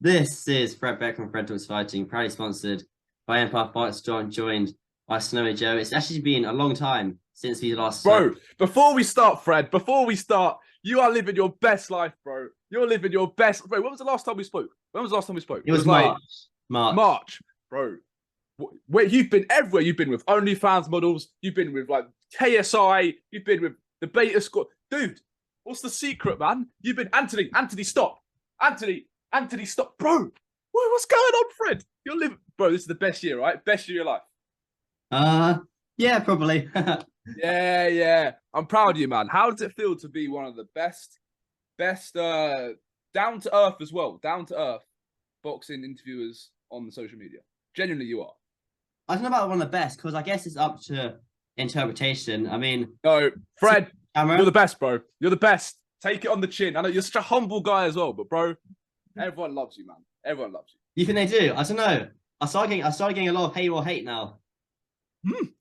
This is Fred Beck and Fred Talks Fighting, proudly sponsored by Empire Fights, joined by Snowy Joe. It's actually been a long time since we last Bro, before we start, Fred, you are living your best life, bro. You're living your best. Bro, when was the last time we spoke? It was March. March, bro. Where you've been everywhere. You've been with OnlyFans models. You've been with like KSI. You've been with the Beta Squad. Dude, what's the secret, man? You've been Anthony, stop. Anthony, stop. Bro, what's going on, Fred? You're living, bro, this is the best year, right? Best year of your life. Yeah, probably. Yeah. I'm proud of you, man. How does it feel to be one of the best down to earth as well, down to earth boxing interviewers on the social media? Genuinely, you are. I don't know about one of the best because I guess it's up to interpretation. I mean, no, Fred, you're the best, bro. You're the best. Take it on the chin. I know you're such a humble guy as well, but bro, everyone loves you, man. Everyone loves you. You think they do? I don't know. I started getting a lot of hate now. From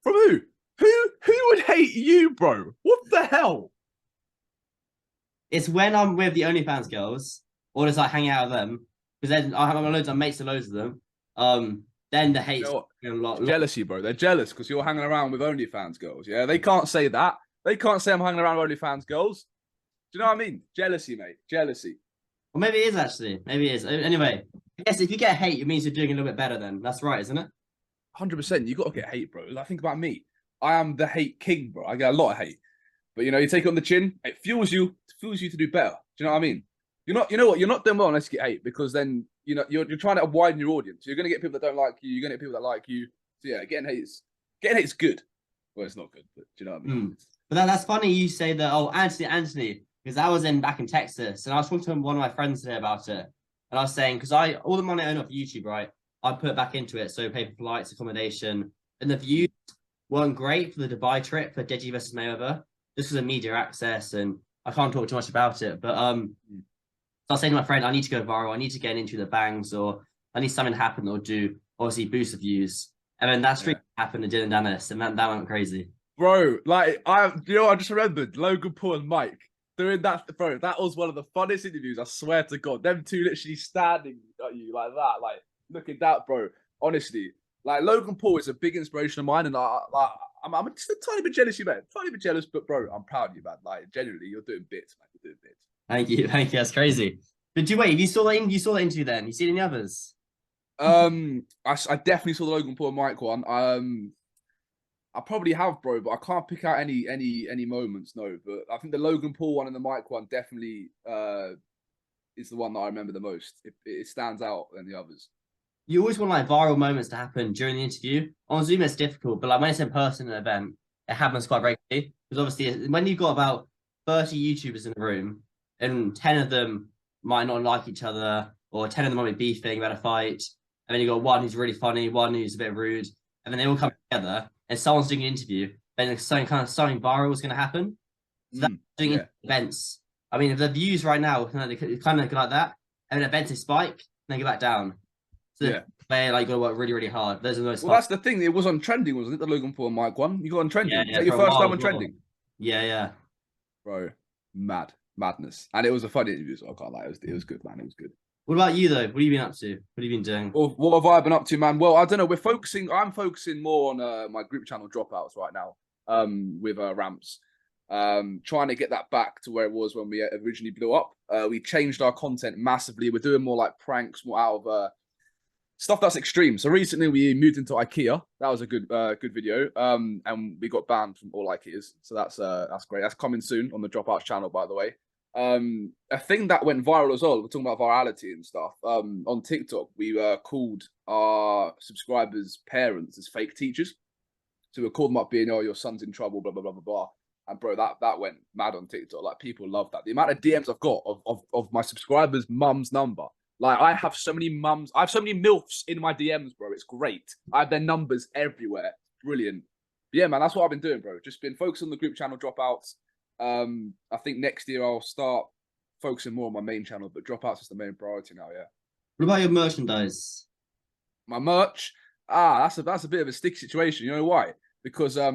who? Who would hate you, bro? What the hell? It's when I'm with the OnlyFans girls, or just like hanging out with them, because then I have loads of mates and loads of them. Then the hate's a lot. Jealousy, bro. They're jealous because you're hanging around with OnlyFans girls. Yeah, they can't say that. They can't say I'm hanging around with OnlyFans girls. Do you know what I mean? Jealousy, mate. Jealousy. Well, maybe it is actually. Maybe it is. Anyway, I guess if you get hate, it means you're doing a little bit better. Then that's right, isn't it? 100%. You got to get hate, bro. Like, think about me. I am the hate king, bro. I get a lot of hate, but you know, you take it on the chin. It fuels you to do better. Do you know what I mean? You know what? You're not doing well unless you get hate, because then you know you're trying to widen your audience. You're gonna get people that don't like you. You're gonna get people that like you. So yeah, getting hate's good. Well, it's not good, but do you know what I mean? But that's funny. You say that. Oh, Anthony, because I was back in Texas, and I was talking to one of my friends today about it, and I was saying because all the money I earn off YouTube, right? I put it back into it, so pay for flights, accommodation, and the views weren't great for the Dubai trip for Deji versus Mayweather, just because of media access, and I can't talk too much about it. But so I was saying to my friend, I need to go viral. I need to get into the bangs, or I need something to happen that will do obviously boost the views. And then that streak happened to Dylan Dennis, and that went crazy. Bro, like I just remembered Logan Paul and Mike doing that. Bro, that was one of the funniest interviews. I swear to God, them two literally standing at you like that, like look at that, bro. Honestly, like Logan Paul is a big inspiration of mine, and I'm just a tiny bit jealous, you man. Tiny bit jealous, but bro, I'm proud of you, man. Like genuinely, you're doing bits, man. You're doing bits. Thank you. That's crazy. But you saw the interview then? You seen any others? I definitely saw the Logan Paul and Mike one. I probably have, bro, but I can't pick out any moments. No, but I think the Logan Paul one and the Mike one definitely is the one that I remember the most. It stands out than the others. You always want like viral moments to happen during the interview. On Zoom, it's difficult, but like when it's in person at an event, it happens quite regularly. Because obviously, when you've got about 30 YouTubers in the room, and 10 of them might not like each other, or 10 of them might be beefing about a fight, and then you got one who's really funny, one who's a bit rude, and then they all come together, and someone's doing an interview, then something viral is going to happen. So that's doing events. I mean, if the views right now they kind of like that, and then events they spike, and then go back down. So they like got to work really, really hard. Those are the most. Well, that's the thing. It was on trending, wasn't it? The Logan Paul and Mike one. You got on trending. Yeah, your first time on trending. Yeah. Bro, madness, and it was a funny interview. So I can't lie. It was good, man. It was good. What about you though? What have you been up to? What have you been doing? Well, what have I been up to, man? Well, I don't know. I'm focusing more on my group channel dropouts right now. With ramps. Trying to get that back to where it was when we originally blew up. We changed our content massively. We're doing more like pranks, more out of stuff that's extreme. So recently we moved into IKEA. That was a good video. And we got banned from all IKEAs. So that's great. That's coming soon on the Dropouts channel, by the way. A thing that went viral as well, we're talking about virality and stuff. On TikTok, we called our subscribers' parents as fake teachers. So we called them up being, oh, your son's in trouble, blah, blah, blah, blah, blah. And bro, that went mad on TikTok. Like, people love that. The amount of DMs I've got of my subscribers' mum's number. Like, I have so many mums. I have so many MILFs in my DMs, bro. It's great. I have their numbers everywhere. Brilliant. But yeah, man, that's what I've been doing, bro. Just been focused on the group channel dropouts. I think next year I'll start focusing more on my main channel, but dropouts is the main priority now, yeah. What about your merchandise? My merch? That's a bit of a sticky situation. You know why? Because I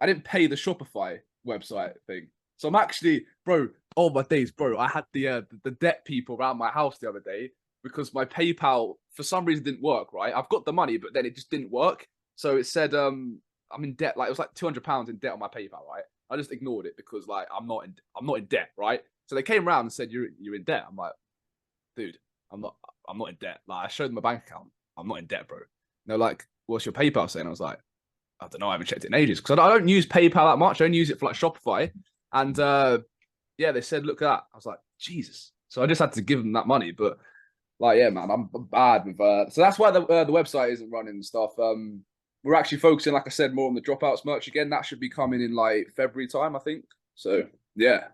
didn't pay the Shopify website thing. So I'm actually, bro, Oh my days, bro! I had the debt people around my house the other day because my PayPal for some reason didn't work. Right, I've got the money, but then it just didn't work. So it said I'm in debt. Like it was like £200 in debt on my PayPal. Right, I just ignored it because like I'm not in debt. Right, so they came around and said you're in debt. I'm like, dude, I'm not in debt. Like I showed them my bank account. I'm not in debt, bro. And they're like, what's your PayPal saying? I was like, I don't know. I haven't checked it in ages because I don't use PayPal that much. I only use it for like Shopify. And yeah, they said, look at that. I was like, Jesus. So I just had to give them that money. But like, yeah, man, I'm bad with so that's why the website isn't running and stuff. We're actually focusing, like I said, more on the dropouts merch again. That should be coming in like February time, I think. So yeah.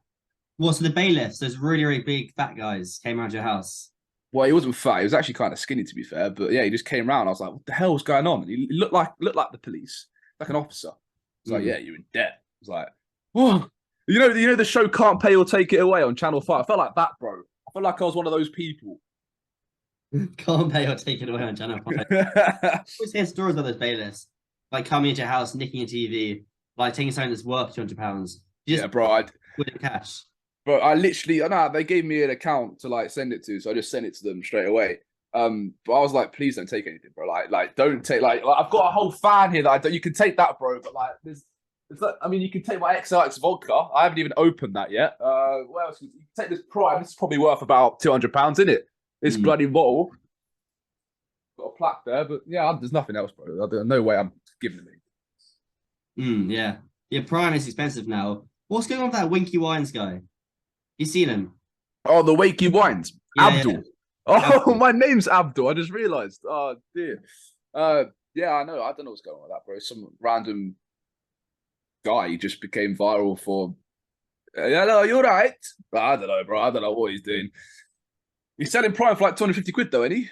Well, so the bailiffs, those really, really big fat guys came around your house. Well, he wasn't fat. He was actually kind of skinny, to be fair. But yeah, he just came around. I was like, what the hell's going on? And he looked like the police, like an officer. He's like, yeah, you're in debt. I was like, whoa. You know the show Can't Pay or Take It Away on Channel 5? I felt like that, bro. I felt like I was one of those people. Can't pay or take it away on Channel 5. I always hear stories about those bailiffs, like coming into your house, nicking a TV, like taking something that's worth £200. Yeah, bro. With cash. Bro, I literally, they gave me an account to like send it to, so I just sent it to them straight away. But I was like, please don't take anything, bro. Like don't take like I've got a whole fan here that you can take that, bro. But like, it's like, I mean, you can take my XLX vodka. I haven't even opened that yet. What else? You can take this Prime. This is probably worth about £200, isn't it? This bloody bottle. Got a plaque there, but yeah, there's nothing else, bro. There's no way I'm giving it. Yeah. Yeah, Prime is expensive now. What's going on with that Winky Wines guy? You seen him? Oh, the Wakey Wines. Yeah, Abdul. yeah. Oh, Abdul. My name's Abdul. I just realised. Oh, dear. Yeah, I know. I don't know what's going on with that, bro. Some random guy just became viral for, hello, you're right. I don't know, bro. I don't know what he's doing. He's selling Prime for like 250 quid, though, isn't he?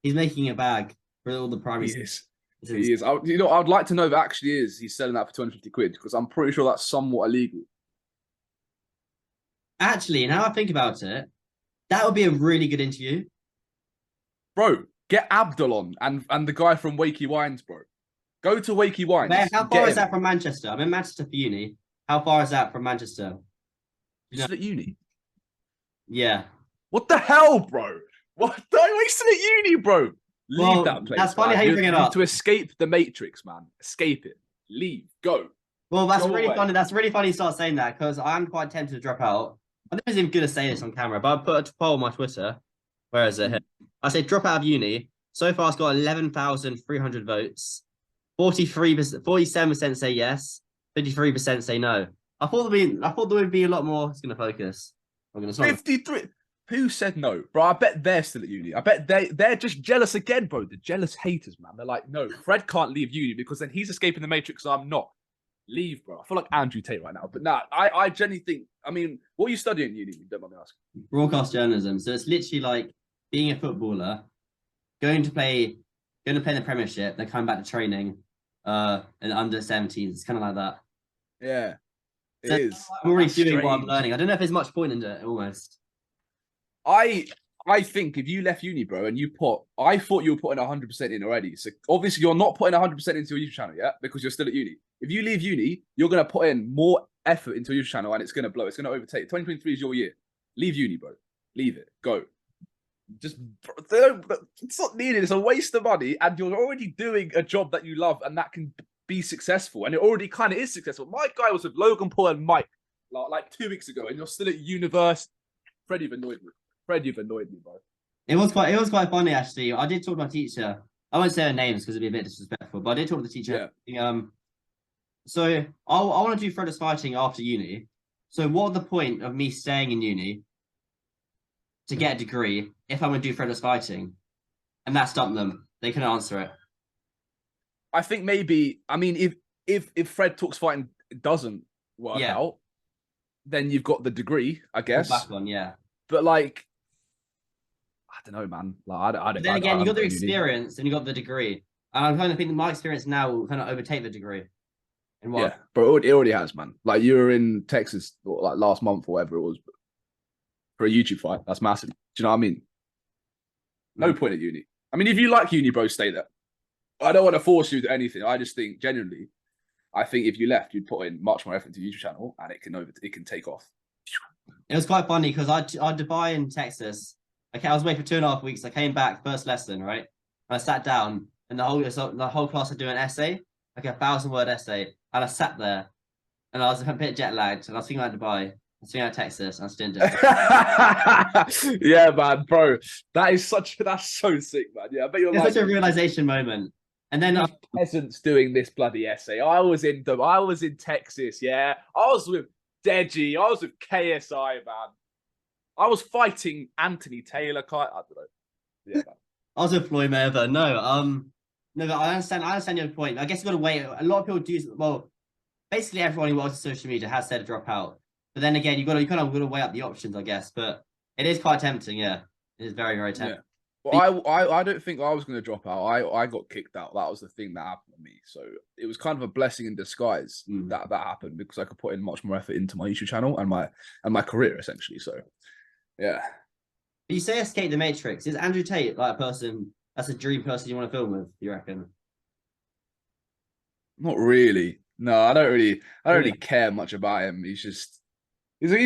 He's making a bag for all the Prime. He is. He is. I'd like to know if it actually is. He's selling that for 250 quid because I'm pretty sure that's somewhat illegal. Actually, now I think about it, that would be a really good interview. Bro, get Abdul on and the guy from Wakey Wines, bro. Go to Wakey Wines. How far is that from Manchester? I'm in Manchester for uni. How far is that from Manchester? Still at uni? Yeah. What the hell, bro? What? Are you still at uni, bro? Leave that place. That's funny how you bring it up. To escape the Matrix, man. Escape it. Leave. Go. Well, that's Go really away. funny. That's really funny you start saying that because I'm quite tempted to drop out. I don't know if it's even good to say this on camera, but I put a poll on my Twitter. Where is it? I say drop out of uni. So far, it's got 11,300 votes. 47% say yes. 53% say no. I thought there would be a lot more. It's going to focus. 53. Who said no, bro? I bet they're still at uni. I bet they're just jealous again, bro. The jealous haters, man. They're like, no, Fred can't leave uni because then he's escaping the Matrix. So I'm not. Leave, bro. I feel like Andrew Tate right now. But nah, I genuinely think. I mean, what are you studying at uni? Don't mind me asking. Broadcast journalism. So it's literally like being a footballer, going to play in the Premiership, then coming back to training, and under 17s. It's kind of like that. Yeah, it is. I'm already doing what I'm learning. I don't know if there's much point in it. Almost. I think if you left uni, bro, and I thought you were putting 100% in already. So obviously you're not putting 100% into your YouTube channel yet because you're still at uni. If you leave uni, you're going to put in more effort into your YouTube channel and it's going to blow. It's going to overtake. 2023 is your year. Leave uni, bro. Leave it. Go. Just, it's not needed. It's a waste of money and you're already doing a job that you love and that can be successful. And it already kind of is successful. My guy was with Logan Paul and Mike like 2 weeks ago and you're still at university. Fred, you've annoyed me, bro. It was quite funny actually. I did talk to my teacher. I won't say her names because it'd be a bit disrespectful, but I did talk to the teacher. Yeah. So I want to do Fred's fighting after uni. So what the point of me staying in uni to get a degree if I'm going to do Fred's fighting? And that stumped them. They couldn't answer it. I think maybe. I mean, if Fred Talks Fighting doesn't work out, then you've got the degree, I guess. Back on, yeah. But like, I don't know, man. Like, I don't. Then again, you got the experience and you got the degree, and I'm kind of thinking my experience now will kind of overtake the degree. Yeah, but it already has, man. Like you were in Texas like last month or whatever it was for a YouTube fight. That's massive. Do you know what I mean? No point at uni. I mean, if you like uni, bro, stay there. I don't want to force you to anything. I just think genuinely, I think if you left, you'd put in much more effort into your YouTube channel, and it can take off. It was quite funny because I Dubai in Texas. Okay, I was away for 2.5 weeks. I came back first lesson, right? And I sat down, and the whole class had doing an essay, like a 1,000 word essay, and I sat there, and I was a bit jet lagged, and I was thinking about Dubai, I was thinking about Texas, and I just didn't do it. Yeah, man, bro, that's so sick, man. Yeah, I bet you're It's like such a realization moment. And then these peasants doing this bloody essay. I was in Texas, yeah. I was with Deji. I was with KSI, man. I was fighting Anthony Taylor. I don't know. Yeah, man. I was with Floyd Mayweather. No, but I understand your point. I guess you got to wait. A lot of people do. Well, basically everyone who works on social media has said drop out. But then again, you kind of got to weigh up the options, I guess. But it is quite tempting. Yeah, it is very, very tempting. Yeah. Well, I don't think I was going to drop out. I got kicked out. That was the thing that happened to me. So it was kind of a blessing in disguise that happened, because I could put in much more effort into my YouTube channel and my career essentially. So yeah. You say escape the Matrix. Is Andrew Tate like a person that's a dream person you want to film with? You reckon? Not really. No, I don't really care much about him. He's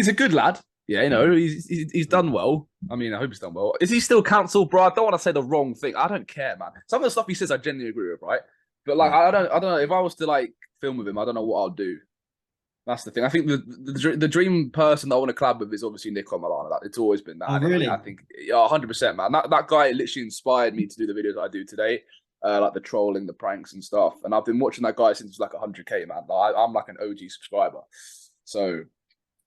a good lad. Yeah, you know, he's done well. I mean, I hope he's done well. Is he still cancelled, bro? I don't want to say the wrong thing. I don't care, man. Some of the stuff he says, I genuinely agree with, right? But like, I don't know if I was to like film with him, I don't know what I'll do. That's the thing. I think the dream person that I want to collab with is obviously Nico Milano. It's always been that. Oh, really? I think, yeah, 100%, man. That guy literally inspired me to do the videos that I do today, like the trolling, the pranks and stuff. And I've been watching that guy since like 100K, man. Like, I'm like an OG subscriber. So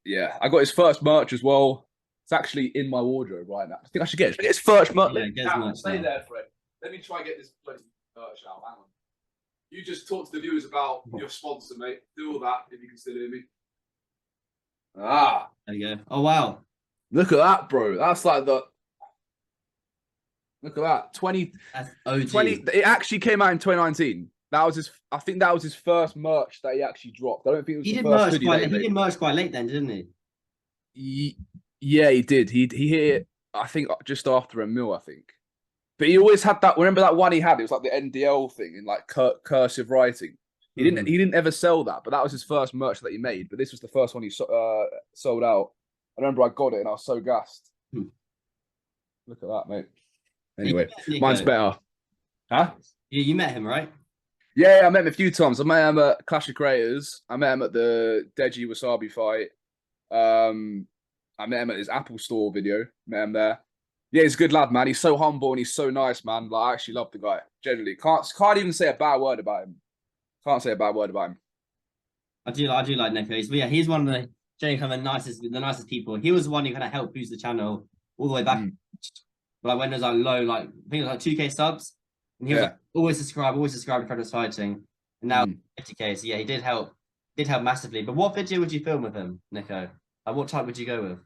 yeah, I got his first merch as well. It's actually in my wardrobe right now. I think I should get it. Should I get his first merch. Yeah, stay there, Fred. Let me try and get this bloody merch out. Hang on. You just talk to the viewers about your sponsor, mate. Do all that if you can still hear me. Ah. There you go. Oh, wow. Look at that, bro. That's like the... Look at that. 20... That's OG. 20... It actually came out in 2019. That was his... I think that was his first merch that he actually dropped. I don't think it was the first hoodie that he did merch quite late then, didn't he? Yeah, he did. He hit it, I think, just after $1 million, I think. But he always had that. Remember that one he had? It was like the NDL thing in like cursive writing. He didn't ever sell that, but that was his first merch that he made. But this was the first one he sold out. I remember I got it and I was so gassed. Look at that, mate. Anyway, mine's better. Huh? You met him, right? Yeah, I met him a few times. I met him at Clash of Creators. I met him at the Deji Wasabi fight. I met him at his Apple Store video. Met him there. Yeah, he's a good lad, man. He's so humble and he's so nice, man. Like, I actually love the guy. Generally, can't even say a bad word about him. Can't say a bad word about him. I do like Nico. He's one of the generally kind of the nicest people. He was the one who kind of helped boost the channel all the way back. Like when it was like low, like I think it was like 2K subs, and he was like, always subscribe to Fred was fighting, and now 50K. So yeah, he did help massively. But what video would you film with him, Nico? Like, what type would you go with?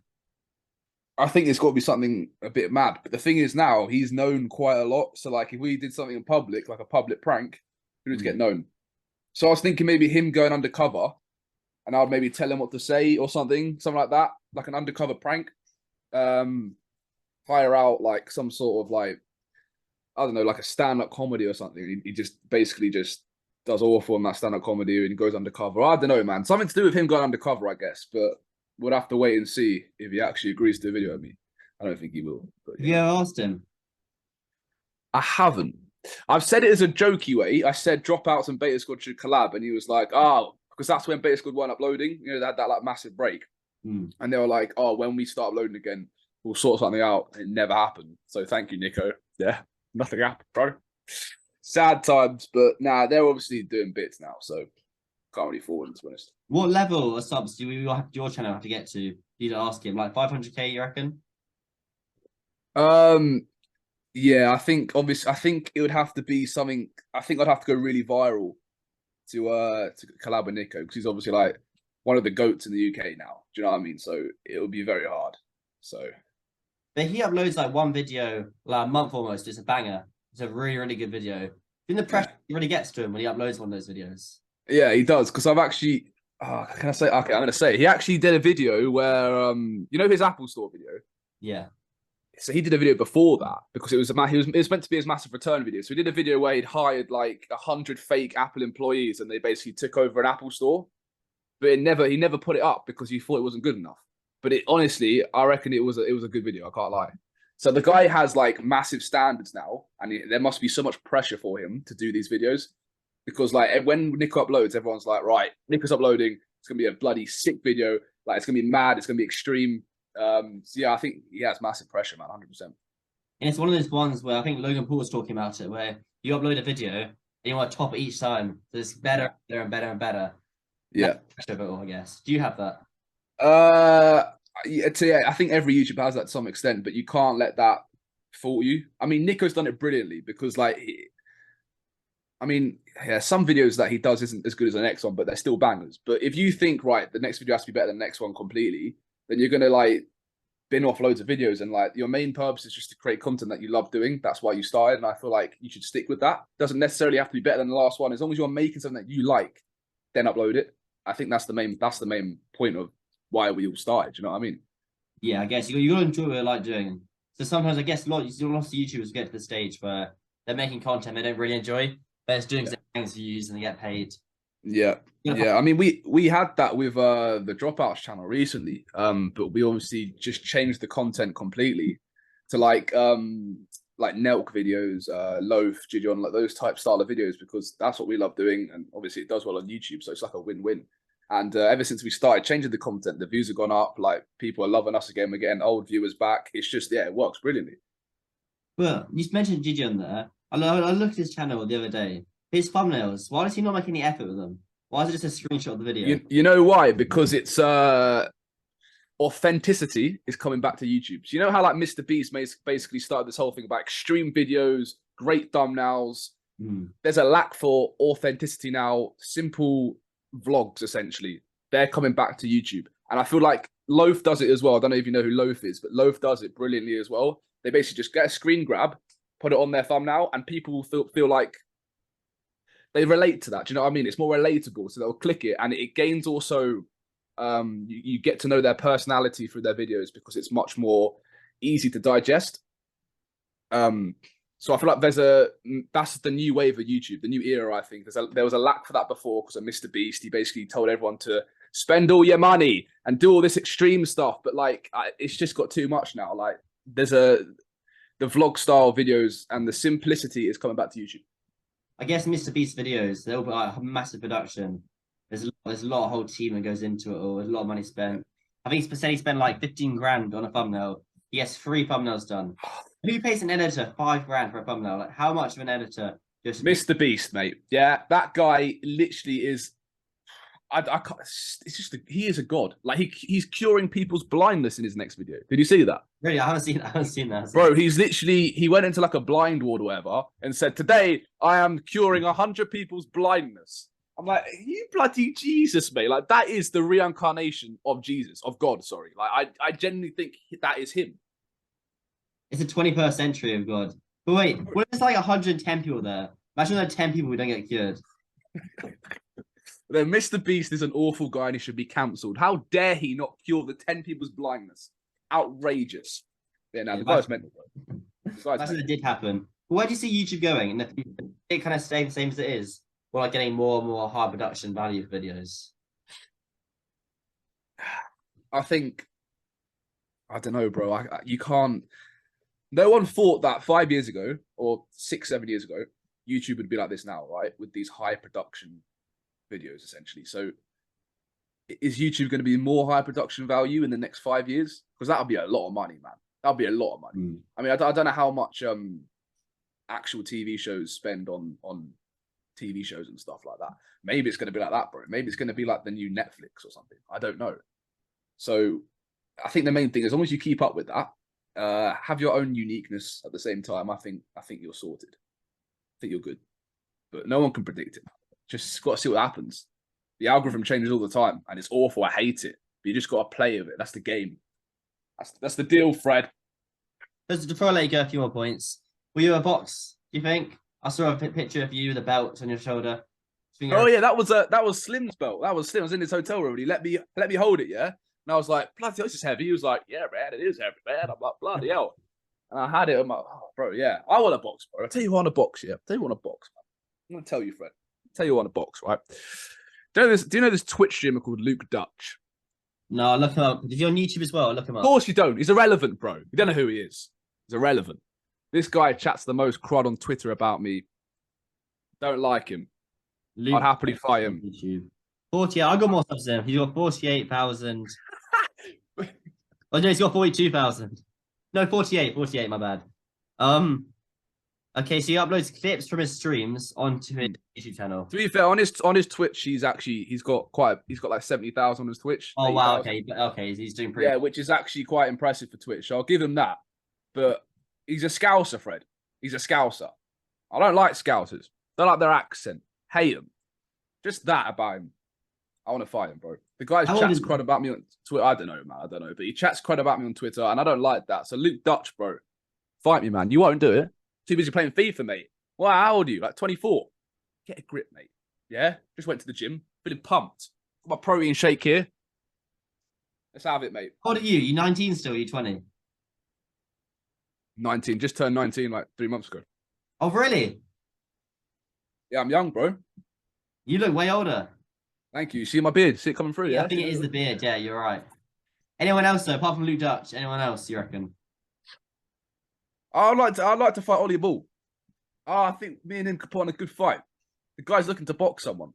I think it's got to be something a bit mad. But the thing is now, he's known quite a lot. So like if we did something in public, like a public prank, we would get known. So I was thinking maybe him going undercover and I'd maybe tell him what to say or something like that. Like an undercover prank. Hire out like some sort of like, I don't know, like a stand-up comedy or something. He just basically just does awful in that stand-up comedy and he goes undercover. I don't know, man. Something to do with him going undercover, I guess. But we'll have to wait and see if he actually agrees to a video with me. I don't think he will. But, yeah, asked him. I haven't. I've said it as a jokey way. I said Dropouts and Beta Squad should collab, and he was like, "Oh," because that's when Beta Squad weren't uploading. You know, they had that like massive break, and they were like, "Oh, when we start uploading again, we'll sort something out." It never happened. So thank you, Nico. Yeah, nothing happened, bro. Sad times, but nah, they're obviously doing bits now, so can't really forward, to be honest. What level of subs do your channel have to get to? You ask him, like 500K, you reckon? Yeah, I think it would have to be something. I think I'd have to go really viral to collab with Nico, because he's obviously like one of the goats in the UK now. Do you know what I mean? So it would be very hard. So, but he uploads like one video like a month almost. It's a banger. It's a really, really good video. I think the pressure really gets to him when he uploads one of those videos. Yeah, he does. Because I've actually, can I say? Okay, I'm gonna say he actually did a video where you know his Apple Store video. Yeah. So he did a video before that because it was meant to be his massive return video. So he did a video where he'd hired like 100 fake Apple employees and they basically took over an Apple store. But he never put it up because he thought it wasn't good enough. But it honestly, I reckon it was a good video. I can't lie. So the guy has like massive standards now, and there must be so much pressure for him to do these videos because like when Nico uploads, everyone's like, right, Nico's uploading. It's gonna be a bloody sick video. Like it's gonna be mad. It's gonna be extreme. So yeah, I think he has massive pressure, man, 100%. And it's one of those ones where I think Logan Paul was talking about it, where you upload a video and you want to top it each time. So it's better, better, and better and better. Yeah. That's the pressure of it all, I guess. Do you have that? Yeah, I think every YouTuber has that to some extent, but you can't let that fool you. I mean, Nico's done it brilliantly because, like, I mean, yeah, some videos that he does isn't as good as the next one, but they're still bangers. But if you think, right, the next video has to be better than the next one completely, then you're gonna like bin off loads of videos, and like your main purpose is just to create content that you love doing. That's why you started, and I feel like you should stick with that. Doesn't necessarily have to be better than the last one. As long as you're making something that you like, then upload it. I think that's the main point of why we all started. You know what I mean? Yeah, I guess you got to enjoy what you like doing. So sometimes I guess lots of YouTubers get to the stage where they're making content they don't really enjoy, but it's doing things views and they get paid. Yeah. Yeah, I mean, we had that with the Dropouts channel recently, but we obviously just changed the content completely to like Nelk videos, Loaf, Gideon, like those type style of videos because that's what we love doing, and obviously it does well on YouTube, so it's like a win-win. And ever since we started changing the content, the views have gone up. Like people are loving us again. We're getting old viewers back. It's just it works brilliantly. Well, you mentioned Gideon there. I looked at his channel the other day. His thumbnails. Why does he not make any effort with them? Why is it just a screenshot of the video? You know why? Because it's authenticity is coming back to YouTube. So you know how like Mr. Beast basically started this whole thing about extreme videos, great thumbnails. There's a lack for authenticity now. Simple vlogs, essentially. They're coming back to YouTube. And I feel like Loaf does it as well. I don't know if you know who Loaf is, but Loaf does it brilliantly as well. They basically just get a screen grab, put it on their thumbnail, and people feel like they relate to that. Do you know what I mean? It's more relatable, so they'll click it, and it gains also. You get to know their personality through their videos because it's much more easy to digest. So I feel like that's the new wave of YouTube, the new era. I think there was a lack for that before because of Mr. Beast. He basically told everyone to spend all your money and do all this extreme stuff, but like it's just got too much now. Like the vlog style videos and the simplicity is coming back to YouTube. I guess Mr. Beast videos, they'll be like massive production. There's a lot of whole team that goes into it all. There's a lot of money spent. I think he spent like 15 grand on a thumbnail. He has 3 thumbnails done. Who pays an editor 5 grand for a thumbnail? Like how much of an editor? Just Mr. Beast, mate. Yeah, that guy literally is. I can't. It's just he is a god. Like he's curing people's blindness in his next video. Did you see that? Really, I haven't seen that. Bro, he went into like a blind ward or whatever and said, "Today I am curing 100 people's blindness." I'm like, you bloody Jesus, mate. Like that is the reincarnation of Jesus, of God. Sorry, like I genuinely think that is him. It's the 21st century of God. But wait, what if there's like 110 people there? Imagine there are 10 people who don't get cured. Then Mr. Beast is an awful guy and he should be cancelled. How dare he not cure the 10 people's blindness? Outrageous. Yeah, now the guy's mental. That's what did happen. But where do you see YouTube going in the future? It kind of stay the same as it is. Or like getting more and more high production value videos. I think, I don't know, bro. You can't. No one thought that 5 years ago or 6, 7 years ago, YouTube would be like this now, right? With these high production videos, essentially. So, is YouTube going to be more high production value in the next 5 years? Because that'll be a lot of money, man. That'll be a lot of money. I mean, I don't know how much actual TV shows spend on TV shows and stuff like that. Maybe it's going to be like that, bro. Maybe it's going to be like the new Netflix or something. I don't know. So, I think the main thing, as long as you keep up with that, have your own uniqueness at the same time, I think you're sorted. I think you're good. But no one can predict it. Just got to see what happens. The algorithm changes all the time, and it's awful. I hate it. But you just got to play with it. That's the game. That's the deal, Fred. Just before I let you go, a few more points. Were you a box, do you think? I saw a picture of you with a belt on your shoulder. Oh yeah, that was Slim's belt. That was Slim. I was in his hotel room. He let me hold it, yeah. And I was like, bloody hell, this is heavy. He was like, yeah, man, it is heavy, man. I'm like, bloody hell. And I had it. I'm like, oh, bro, yeah. I want a box, bro. I'll tell you what, I want a box, yeah. I'll tell you what, I want a box, man. I'm going to tell you, Fred. I'll tell you what, I want a box, right? Do you know this Twitch streamer called Luke Dutch? No, look him up. If you're on YouTube as well, look him Of up. course you don't. He's irrelevant, bro. You don't know who he is. He's irrelevant. This guy chats the most crud on Twitter about me. Don't like him. Luke I'd happily fight him. YouTube. 48. I got more subs than him. He's got 48,000. Oh no, he's got 42,000. No, 48. 48. My bad. Okay, so he uploads clips from his streams onto his YouTube channel. To be fair, on his Twitch, he's got like 70,000 on his Twitch. Oh wow, 80,000. okay, he's doing pretty. Yeah, which is actually quite impressive for Twitch. So I'll give him that. But he's a Scouser, Fred. He's a Scouser. I don't like Scousers. Don't like their accent. Hate them. Just that about him. I want to fight him, bro. The guy chats crud about me on Twitter. I don't know, man. I don't know. But he chats crud about me on Twitter, and I don't like that. So Luke Dutch, bro. Fight me, man. You won't do it. Too busy playing FIFA, mate. Well, how old are you? Like 24. Get a grip, mate. Yeah? Just went to the gym. Feeling pumped. Got my protein shake here. Let's have it, mate. How old are you? You 19 still? You 20? 19. Just turned 19 like 3 months ago. Oh, really? Yeah, I'm young, bro. You look way older. Thank you. See my beard? See it coming through? Yeah, Yeah, I think it is the beard. Yeah, you're right. Anyone else though, apart from Luke Dutch? Anyone else? You reckon? I'd like to fight Ollie Ball. Oh, I think me and him could put on a good fight. The guy's looking to box someone.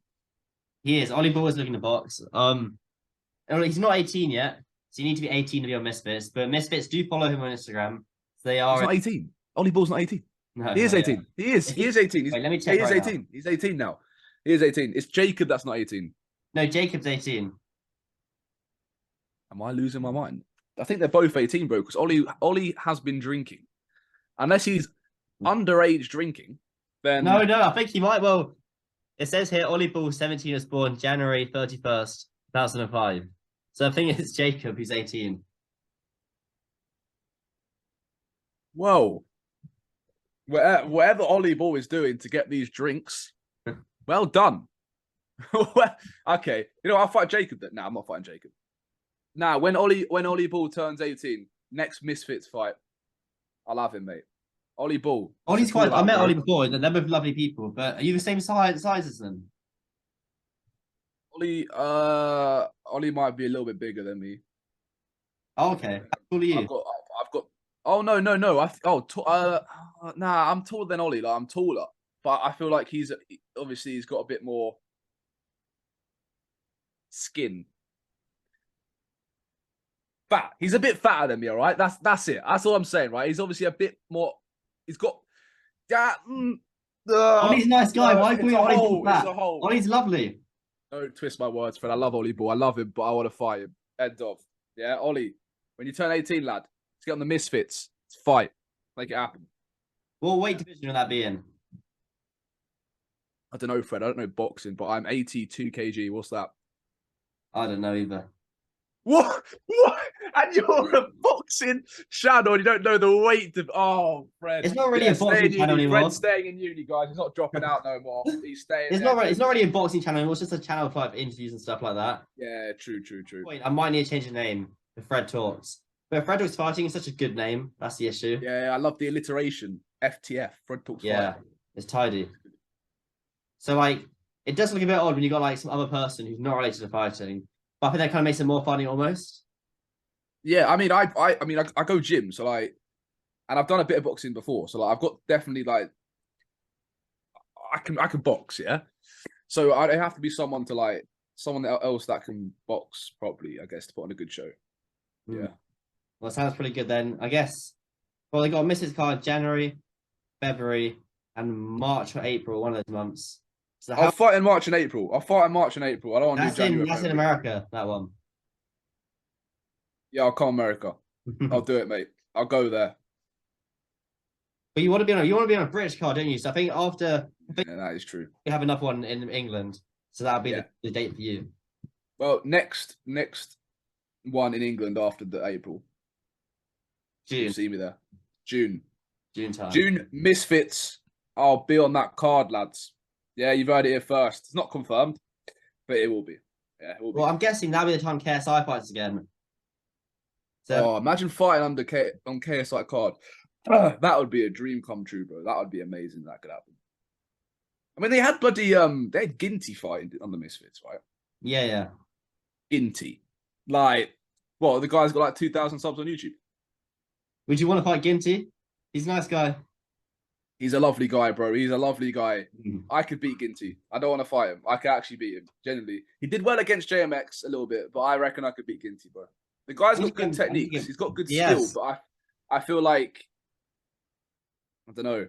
He is. Ollie Ball is looking to box. He's not 18 yet, so you need to be 18 to be on Misfits. But Misfits do follow him on Instagram. So they are. He's not 18. Ollie Ball's not 18. No, he is 18. Yeah. He is 18. Wait, let me check. He is 18. Now. He's 18 now. He is 18. It's Jacob that's not 18. No, Jacob's 18. Am I losing my mind? I think they're both 18, bro, because Ollie has been drinking. Unless he's underage drinking, then... No, I think he might. Well, it says here, Ollie Ball, 17, was born January 31st, 2005. So I think it's Jacob who's 18. Whoa. Whatever Ollie Ball is doing to get these drinks, well done. Okay, I'll fight Jacob. I'm not fighting Jacob. Nah, when Ollie Ball turns 18, next Misfits fight, I'll have him, mate. Ollie Ball. Ollie's quite. I met Ollie before. They're both lovely people. But are you the same size as them? Ollie might be a little bit bigger than me. Oh, okay. How tall are you? I've got. Oh no. Nah, I'm taller than Ollie. Like I'm taller, but I feel like he's got a bit more skin. Fat. He's a bit fatter than me, all right? That's it. That's all I'm saying, right? He's obviously a bit more. He's got. Ollie's a nice guy. Why call you Ollie fat? It's a hole. Ollie's lovely. Don't twist my words, Fred. I love Ollie Ball. I love him, but I want to fight him. End of. Yeah, Ollie. When you turn 18, lad, let's get on the Misfits. Let's fight. Make it happen. What weight division will that be in? I don't know, Fred. I don't know boxing, but I'm 82 kg. What's that? I don't know either. What? And you're a boxing shadow and you don't know the weight of... Oh, Fred. It's not really a boxing channel anymore. Fred's staying in uni, guys. He's not dropping out no more. He's staying It's not really a boxing channel anymore. It's just a channel for like interviews and stuff like that. Yeah, true. Wait, I might need to change the name to Fred Talks. But Fred Talks Fighting is such a good name. That's the issue. Yeah, I love the alliteration. FTF. Fred Talks Yeah, Fighting. it's tidy. So like, it does look a bit odd when you got like some other person who's not related to fighting. But I think that kind of makes it more funny almost. Yeah, I mean, I go gym, so like, and I've done a bit of boxing before, so like, I've got definitely like, I can box, yeah. So I have to be someone else that can box properly, I guess, to put on a good show. Yeah. Well, sounds pretty good then, I guess. Well, they got a Mrs. card January, February, and March or April, one of those months. So I'll fight in March and April. I don't want to do January. That's in America, that one. Yeah, I'll come America. I'll do it, mate. I'll go there. But you want to be on a British card, don't you? So I think Yeah, that is true. we have another one in England, so that'll be the date for you. Well, next one in England after the April. June. You'll see me there. June time. June Misfits. I'll be on that card, lads. Yeah, you've heard it here first. It's not confirmed, but it will be. Yeah, it will be. Well, I'm guessing that'll be the time KSI fights again. So imagine fighting on KSI card. That would be a dream come true, bro. That would be amazing. That could happen. I mean, they had bloody they had Ginty fighting on the Misfits, right? Yeah. Ginty. Like, well, the guy's got like 2,000 subs on YouTube. Would you want to fight Ginty? He's a nice guy. He's a lovely guy, bro. He's a lovely guy. Mm. I could beat Ginty. I don't want to fight him. I could actually beat him. Genuinely, he did well against JMX a little bit, but I reckon I could beat Ginty, bro. The guy's got good techniques. He's got good skill, but I feel like I don't know.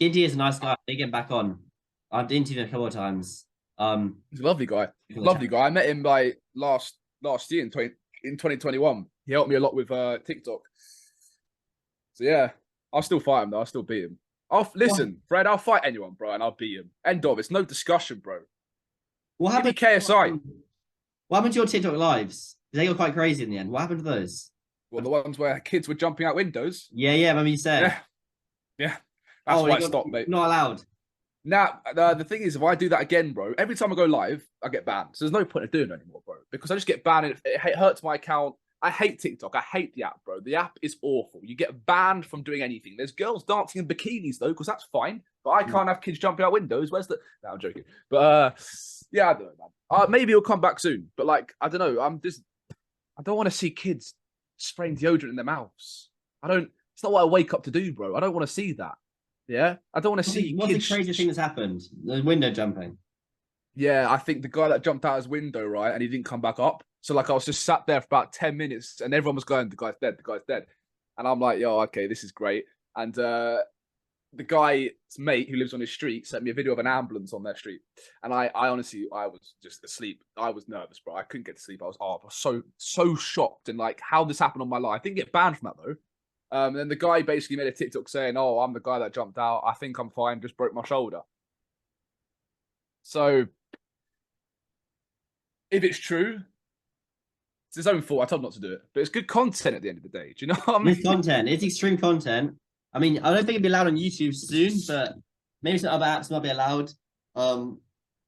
Ginty is a nice guy. They get back on. I've interviewed him a couple of times. He's a lovely guy. Lovely guy. I met him like last year in 2021. He helped me a lot with TikTok. So yeah, I'll still fight him though. I'll still beat him. Listen, Fred. I'll fight anyone, bro, and I'll beat him. End of. It's no discussion, bro. What happened? KSI. What happened to your TikTok lives? They got quite crazy in the end. What happened to those? Well, the ones where kids were jumping out windows. Yeah, remember you said. Yeah. That's why I stopped, mate. Not allowed. Now, the thing is, if I do that again, bro, every time I go live, I get banned. So there's no point in doing it anymore, bro, because I just get banned and it hurts my account. I hate TikTok. I hate the app, bro. The app is awful. You get banned from doing anything. There's girls dancing in bikinis, though, because that's fine. But I can't have kids jumping out windows. Where's the... No, I'm joking. But, yeah, I don't know, man. Maybe it'll come back soon. But, like, I don't know. I don't want to see kids spraying deodorant in their mouths. It's not what I wake up to do, bro. I don't want to see that. Yeah? I don't want to see What's kids... the craziest thing that's happened? The window jumping. Yeah, I think the guy that jumped out his window, right, and he didn't come back up. So, like, I was just sat there for about 10 minutes, and everyone was going, the guy's dead, the guy's dead. And I'm like, yo, okay, this is great. And the guy's mate who lives on his street sent me a video of an ambulance on their street. And I honestly, I was just asleep. I was nervous, bro. I couldn't get to sleep. I was so shocked. And, like, how this happened on my life. I didn't get banned from that, though. And then the guy basically made a TikTok saying, oh, I'm the guy that jumped out. I think I'm fine. Just broke my shoulder. So, if it's true, it's his own fault. I told him not to do it. But it's good content at the end of the day. Do you know what I mean? It's content. It's extreme content. I mean, I don't think it'd be allowed on YouTube soon, but maybe some other apps might be allowed.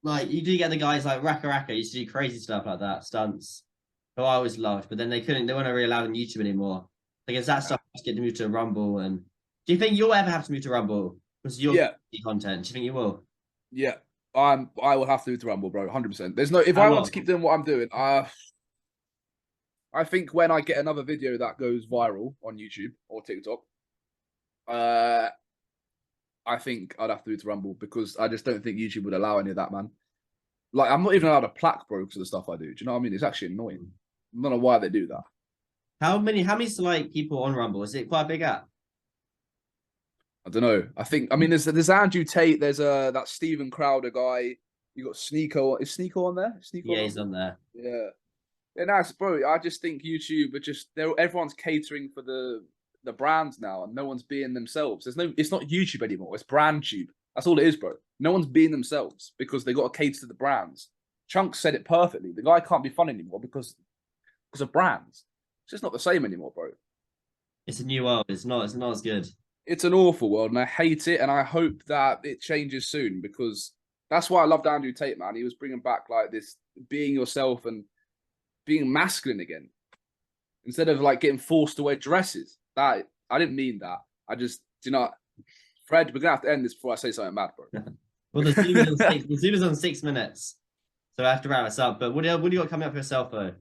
Like, you do get the guys like Raka used to do crazy stuff like that, stunts, who I always loved, but then they weren't really allowed on YouTube anymore. I guess that stuff must get to move to Rumble. And do you think you'll ever have to move to Rumble? Because you're content. Do you think you will? Yeah. I will have to move to Rumble, bro. 100%. There's no... If I want to keep doing what I'm doing, I think when I get another video that goes viral on YouTube or TikTok, I think I'd have to move to Rumble because I just don't think YouTube would allow any of that, man. Like, I'm not even allowed a plaque, bro, because of the stuff I do. Do you know what I mean? It's actually annoying. I don't know why they do that. How many like people on Rumble? Is it quite a big app? I don't know. I mean, there's Andrew Tate. There's that Steven Crowder guy. You got Sneeko. Is Sneeko on there? Yeah, he's on there. Yeah. Yeah, nice, bro. I just think YouTube everyone's catering for the brands now, and no one's being themselves. It's not YouTube anymore. It's BrandTube. That's all it is, bro. No one's being themselves because they got to cater to the brands. Chunk said it perfectly. The guy can't be fun anymore because of brands. It's just not the same anymore, bro. It's a new world. It's not as good. It's an awful world, and I hate it, and I hope that it changes soon because that's why I loved Andrew Tate, man. He was bringing back like this being yourself and being masculine again instead of like getting forced to wear dresses. That I didn't mean that. I just, Fred, we're gonna have to end this before I say something bad, bro. Well, the Zoom is on 6 minutes, so I have to wrap this up. But what do you got coming up for yourself though?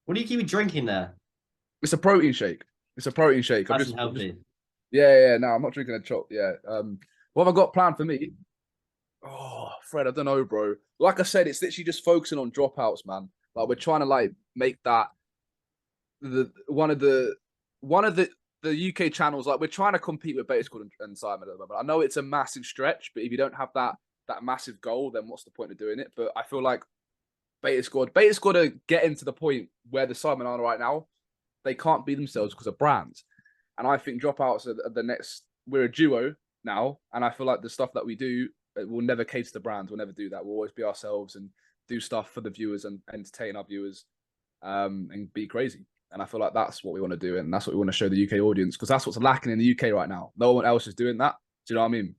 What do you keep drinking there? It's a protein shake. That's healthy. Yeah. No, I'm not drinking a chop. Yeah. What have I got planned for me? Oh, Fred, I don't know, bro. Like I said, it's literally just focusing on dropouts, man. Like we're trying to like make that one of the UK channels. Like we're trying to compete with Beta Squad and Simon at the moment. I know it's a massive stretch, but if you don't have that massive goal, then what's the point of doing it? But I feel like Beta Squad are getting to the point where the Simon are right now. They can't be themselves because of brands. And I think dropouts are the next. We're a duo now, and I feel like the stuff that we do will never cater to brands. We'll never do that. We'll always be ourselves and do stuff for the viewers and entertain our viewers, and be crazy. And I feel like that's what we want to do, and that's what we want to show the UK audience because that's what's lacking in the UK right now. No one else is doing that. Do you know what I mean?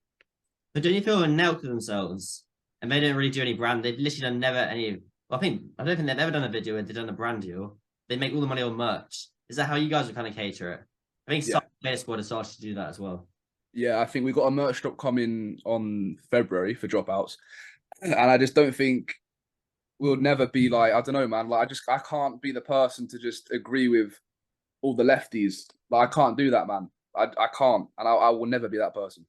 But don't you feel a nail to themselves, and they don't really do any brand? They've literally done never any. Well, I don't think they've ever done a video where they've done a brand deal. They make all the money on merch. Is that how you guys would kind of cater it? I think some Beta Squad has started to do that as well. Yeah, I think we've got a merch drop coming on February for dropouts. And I just don't think will never be like, I don't know, man. Like I can't be the person to just agree with all the lefties. Like I can't do that, man. I can't, and I will never be that person.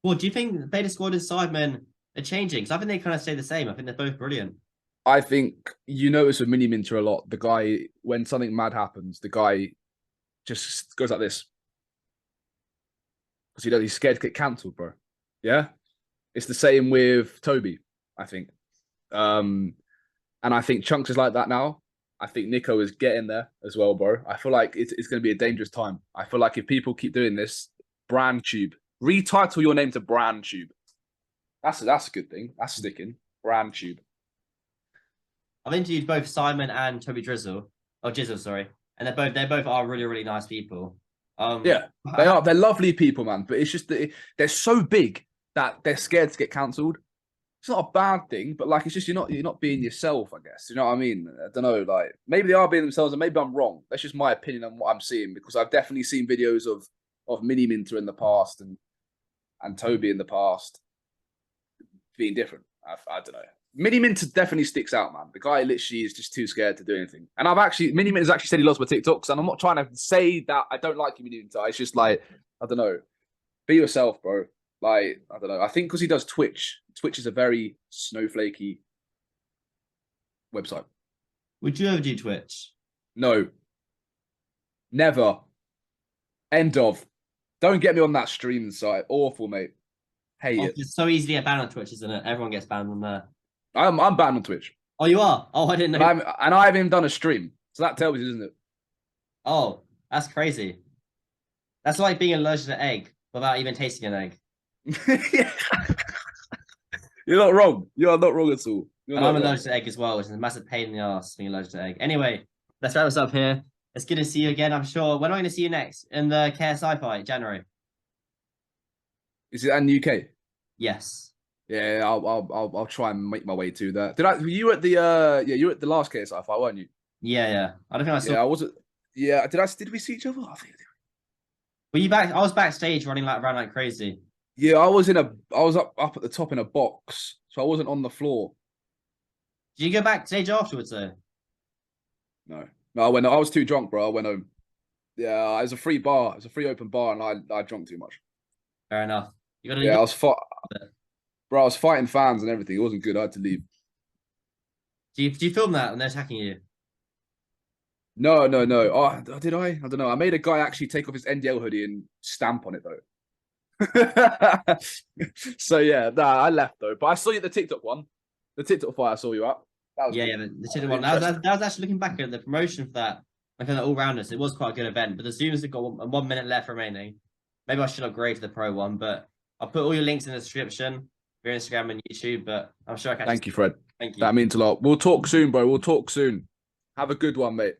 Well, do you think the Beta Squad and Sidemen are changing? Because I think they kind of stay the same. I think they're both brilliant. I think you notice with Mini Minter a lot. The guy, when something mad happens, the guy just goes like this because he's scared to get cancelled, bro. Yeah, it's the same with Toby, I think. And I think Chunks is like that now. I think Nico is getting there as well, bro. I feel like it's going to be a dangerous time. I feel like if people keep doing this, Brand Tube, retitle your name to Brand Tube. That's a good thing. That's sticking. Brand Tube. I've interviewed both Simon and Toby Drizzle. Oh, Jizzle, sorry. And they both are really, really nice people. Yeah, they are. They're lovely people, man. But it's just that they're so big that they're scared to get cancelled. It's not a bad thing, but like it's just you're not being yourself, I guess. You know what I mean? I don't know. Like maybe they are being themselves, and maybe I'm wrong. That's just my opinion on what I'm seeing because I've definitely seen videos of Mini Minter in the past and Toby in the past being different. I don't know. Mini Minter definitely sticks out, man. The guy literally is just too scared to do anything. And Mini Minter's actually said he loves my TikToks, and I'm not trying to say that I don't like Mini Minter. It's just like I don't know. Be yourself, bro. Like, I don't know. I think because he does Twitch. Twitch is a very snowflakey website. Would you ever do Twitch? No. Never. End of. Don't get me on that stream site. Awful, mate. Hate it. It's so easy to get banned on Twitch, isn't it? Everyone gets banned on there. I'm banned on Twitch. Oh, you are? Oh, I didn't know. And I haven't even done a stream. So that tells you, isn't it? Oh, that's crazy. That's like being allergic to egg without even tasting an egg. You're not wrong. You are not wrong at all. And I'm allergic to egg as well, which is a massive pain in the ass being allergic to egg. Anyway, let's wrap this up here. It's good to see you again. I'm sure. When am I going to see you next? In the KSI fight, January. Is it in the UK? Yes. Yeah, I'll try and make my way to that. You were at the you were at the last KSI fight, weren't you? Yeah. I don't think I saw. Yeah, I wasn't. Yeah, did we see each other? I think. Were you back? I was backstage running around like crazy. Yeah, I was up at the top in a box, so I wasn't on the floor. Did you go backstage afterwards though? No, I was too drunk, bro. I went home. Yeah, it was a free bar. It was a free open bar, and I drank too much. Fair enough. I was fighting fans and everything. It wasn't good. I had to leave. Do you film that when they're attacking you? No. Oh, did I? I don't know. I made a guy actually take off his NDL hoodie and stamp on it though. So yeah, I left though. But I saw you at the TikTok one. The TikTok fight I saw you at. The TikTok one. That was actually looking back at the promotion for that. I think all rounders. It was quite a good event. But as soon as it got 1 minute left remaining, maybe I should upgrade to the pro one. But I'll put all your links in the description for your Instagram and YouTube. But I'm sure I can. Thank you, Fred. Thank you. That means a lot. We'll talk soon, bro. We'll talk soon. Have a good one, mate.